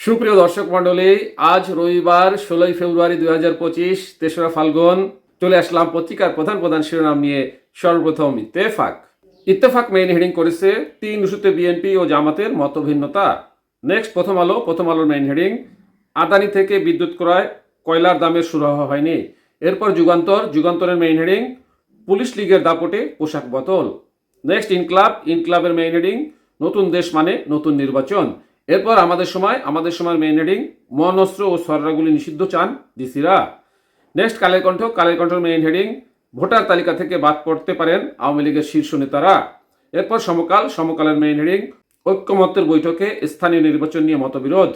সুপ্রিয় দর্শক মণ্ডলী, আজ রবিবার 16 ফেব্রুয়ারি 2025, 3রা ফাল্গুন। চলে আসলাম পত্রিকার প্রধান প্রধান শিরোনাম নিয়ে। সর্বপ্রথম ইত্তেফাক মেইন হেডিং করেছে 3 ইস্যুতে বিএনপি ও জামাতের মতভিন্নতা। নেক্সট প্রথম আলোর মেইন হেডিং, আদানি থেকে বিদ্যুৎ ক্রয়, কয়লার দামের সুরাহা হয়নি। এরপর যুগান্তরের মেইন হেডিং, পুলিশ লীগের দাপটে পোশাক বদল। নেক্সট ইনক্লাবের মেইন হেডিং, নতুন দেশ মানে নতুন নির্বাচন। এরপর আমাদের সময়ের মেইন হেডিং, মনঅস্ত্র ও সররাগুলি নিষিদ্ধ চান ডিসিরা। নেক্সট কালের কণ্ঠের মেইন হেডিং, ভোটার তালিকা থেকে বাদ পড়তে পারেন আওয়ামী লীগের শীর্ষ নেতারা। এরপর সমকালের মেইন হেডিং, ঐক্যমত্যের বৈঠকে স্থানীয় নির্বাচন নিয়ে মতবিরোধ।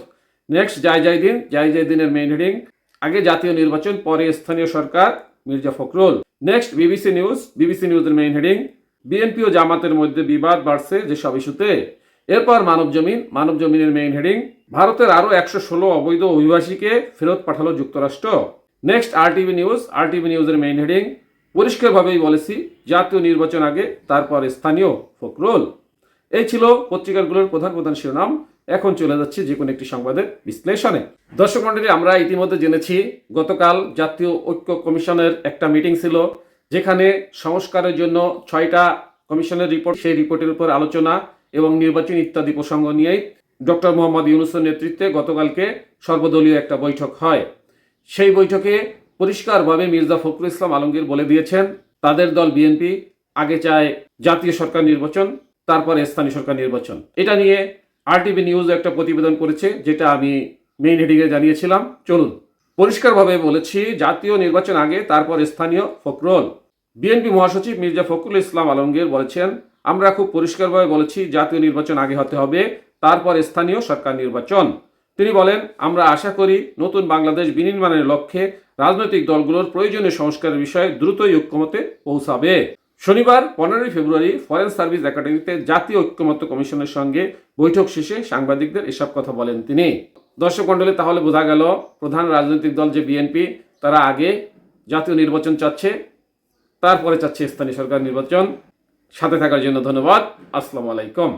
নেক্সট জায় দিনের মেইন হেডিং, আগে জাতীয় নির্বাচন পরে স্থানীয় সরকার, মির্জা ফখরুল। নেক্সট বিবিসি নিউজের মেইন হেডিং, বিএনপি ও জামাতের মধ্যে বিবাদ বাড়ছে যেসব ইস্যুতে। এরপর মানবজমিনের মেইন হেডিং, ভারতের আরো 116 অবৈধ অভিবাসীকে ফেরত পাঠালো যুক্তরাষ্ট্র। নেক্সট আরটিভি নিউজের মেইন হেডিং, পরিষ্কারভাবেই বলেছি জাতীয় নির্বাচন আগে তারপর স্থানীয়, ফখরুল। এই ছিল পত্রিকাগুলোর প্রধান প্রধান শিরোনাম। এখন চলে যাচ্ছি যে কোনো একটি সংবাদের বিশ্লেষণে। দর্শক মণ্ডলী, আমরা ইতিমধ্যে জেনেছি গতকাল জাতীয় ঐক্য কমিশনের একটা মিটিং ছিল, যেখানে সংস্কারের জন্য 6টা কমিশনের রিপোর্ট, সেই রিপোর্টের উপর আলোচনা এবং নির্বাচন ইত্যাদি প্রসঙ্গ নিয়েই ডক্টর মোহাম্মদ ইউনূসের নেতৃত্বে গতকালকে সর্বদলীয় একটা বৈঠক হয়। সেই বৈঠকে পরিষ্কারভাবে মির্জা ফখরুল ইসলাম আলমগীর বলে দিয়েছেন, তাদের দল বিএনপি আগে চায় জাতীয় সরকার নির্বাচন, তারপরে স্থানীয় সরকার নির্বাচন। এটা নিয়ে আরটিভি নিউজ একটা প্রতিবেদন করেছে, যেটা আমি মেইন হেডিংয়ে জানিয়েছিলাম। চলুন, পরিষ্কারভাবে বলেছি জাতীয় নির্বাচন আগে তারপর স্থানীয়, ফখরুল। বিএনপি মহাসচিব মির্জা ফখরুল ইসলাম আলমগীর বলেছেন, আমরা খুব পরিষ্কারভাবে বলেছি জাতীয় নির্বাচন আগে হতে হবে, তারপর স্থানীয় সরকার নির্বাচন। তিনি বলেন, আমরা আশা করি নতুন বাংলাদেশ বিনির্মাণের লক্ষ্যে রাজনৈতিক দলগুলোর প্রয়োজনীয় সংস্কারের বিষয়ে দ্রুতই ঐক্যমতে পৌঁছাবে। শনিবার 15 ফেব্রুয়ারি ফরেন সার্ভিস একাডেমিতে জাতীয় ঐক্যমত্য কমিশনের সঙ্গে বৈঠক শেষে সাংবাদিকদের এসব কথা বলেন তিনি। দর্শক মণ্ডলী, তাহলে বোঝা গেল প্রধান রাজনৈতিক দল যে বিএনপি, তারা আগে জাতীয় নির্বাচন চাচ্ছে, তারপরে চাচ্ছে স্থানীয় সরকার নির্বাচন। সাথে থাকার জন্য ধন্যবাদ। আসসালামু আলাইকুম।